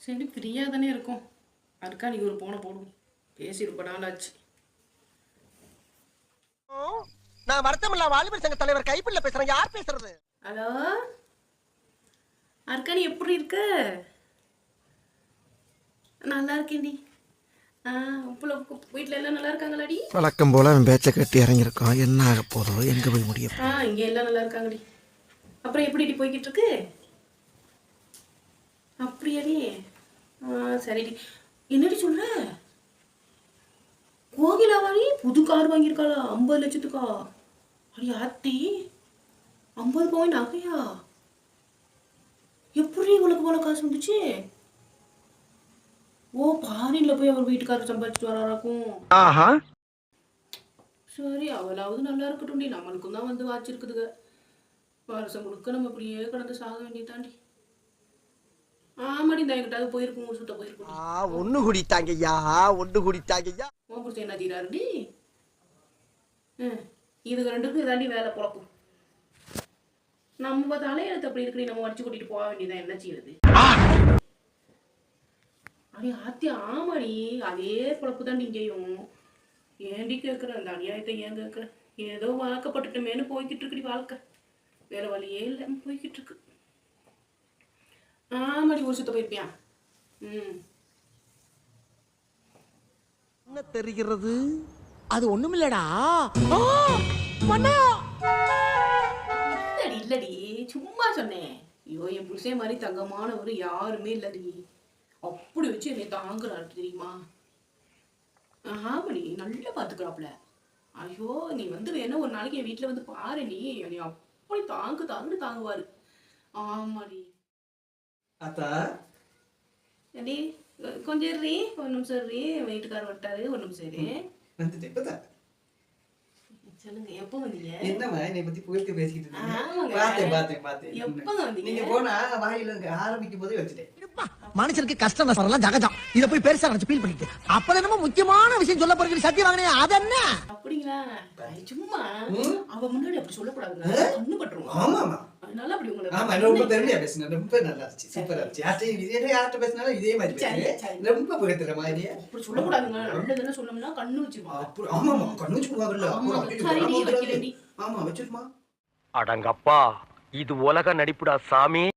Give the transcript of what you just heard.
சரி ஃப்ரீயாக தானே இருக்கும். அதுக்கா நீ ஒரு போனை போடும். பேசி ரொம்ப நாளாச்சு. நான் வருத்தமில்ல வாலிபர் சங்க தலைவர் கைப்பிள்ள பேசுறேன். யார் பேசுறது? ஹலோ அர்க்கானி, எப்படி இருக்க? நல்லா இருக்கேன்டி. வீட்டில் எல்லாம் நல்லா இருக்காங்களாடி? வழக்கம் போல அவன் பேச்சை கட்டி இறங்கியிருக்கான். என்ன ஆக போதோ, எங்க போய் முடியும்? இங்கே எல்லாம் நல்லா இருக்காங்கடி. அப்புறம் எப்படிடி போய்கிட்டு இருக்கு? அப்படியாடி? சரிடி. என்னடி சொல்ற? கோகிலாவாடி புது கார் வாங்கியிருக்காளா 50 லட்சத்துக்கா? அடி ஆத்தி, 50 பவுன் நகையா? எப்படி இவளுக்கு போல காசு வந்துச்சு? ஓ, பாரின்ல போய் அவர் வீட்டுக்காரர் சம்பாதிச்சுட்டு வராராக்கும். சரி, அவளாவது நல்லா இருக்கட்டும். நம்மளுக்கும் தான் வந்து வாச்சிருக்குதுங்க. வருஷம் முழுக்க நம்ம அப்படியே கடந்து சாக வேண்டியதாண்டி. ஆமாடி, இந்த என்கிட்ட போயிருக்கும், ஊர் சுத்த போயிருக்கும். ஒண்ணு குடித்தாங்கய்யா, ஒண்ணு குடித்தாங்கய்யா. உன் புருஷன் என்ன தீராருடி? இதுக்கு ரெண்டுக்கும் இதாண்டி வேலை பொழப்பு. நம்ம தலையெழுத்து அப்படி இருக்கு, நம்ம வடிச்சு கூட்டிட்டு போக வேண்டியதான். என்ன செய்யுது? அடி ஆத்தி, ஆமாடி, அதே பொழப்பு தான் இங்கேயும். ஏண்டி கேட்குற? அந்த அநியாயத்தை ஏன் கேட்குற? ஏதோ வாக்கப்பட்டுட்டமேனு போய்கிட்டு இருக்குடி வாழ்க்கை. வேற வழியே இல்லை, போய்கிட்டு இருக்கு. ஆமாடி, ஊர் சுத்த போயிருப்பியா? என்ன தெரிகிறது? அது ஒண்ணுமில்லடா. இல்லடி, சும்மா சொன்னேன். ஐயோ, என் புருஷன் மாதிரி தங்கமானவர் யாருமே இல்லடி. அப்படி வச்சு என்னை தாங்குறாரு தெரியுமா? ஆமாடி, நல்லா பாத்துக்கிறாப்ல. ஐயோ, நீ வந்து வேணா ஒரு நாளைக்கு என் வீட்டுல வந்து பாரு. நீ என்னை அப்படி தாங்குன்னு தாங்குவாரு. ஆமாடி. அத்தா அடி கொஞ்சம் இருறி, ஒரு நிமிஷம் இருறி. வீட்டுக்காரர் வந்துட்டாரு, ஒரு நிமிஷம் இரு. வந்துட்டு இப்பதான் சொல்லுங்க, எப்போ வந்தீங்க? என்னம்மா என்னை பத்தி புகழ்ந்து பேசிக்கிட்டு ஆமாங்க. பார்த்தேன். எப்போ வந்தீங்க? நீங்க போனா வாயில ஆரம்பிக்கும் போதே வச்சுட்டேன். மனுஷனுக்கு கஷ்டம் வரலாம் ஜகஜம். இத போய் பெருசா நினைச்சு ஃபீல் பண்ணிட்டு அப்பதான் நம்ம முக்கியமான விஷயம் சொல்ல போறது. சத்தியம் வாங்கினே அது என்ன? அப்படிங்களா? சும்மா அவ முன்னாடி அப்படி சொல்லக்கூடாதுங்க, கண்ணு பட்டுருவோம். ஆமாமா, அதனால அப்படி ஆமா, உங்களுக்கு ரொம்ப பெருமையா பேசுனேன். ரொம்ப நல்லா இருந்துச்சு, சூப்பரா இருந்துச்சு. யார்கிட்ட பேசினாலும் இதே மாதிரி பேசுறேன். ரொம்ப புகழ்த்துற மாதிரியே. அப்படி சொல்லக்கூடாதுங்க. நல்லதுன்னு சொன்னோம்னா கண்ணு வச்சிருவாங்க. ஆமாமா, கண்ணு வச்சுக்குவாங்கல்ல. சரி, வைக்கிறேன்டி. ஆமா, வச்சிருமா. அடங்கப்பா, இது உலக நடிப்புடா சாமி.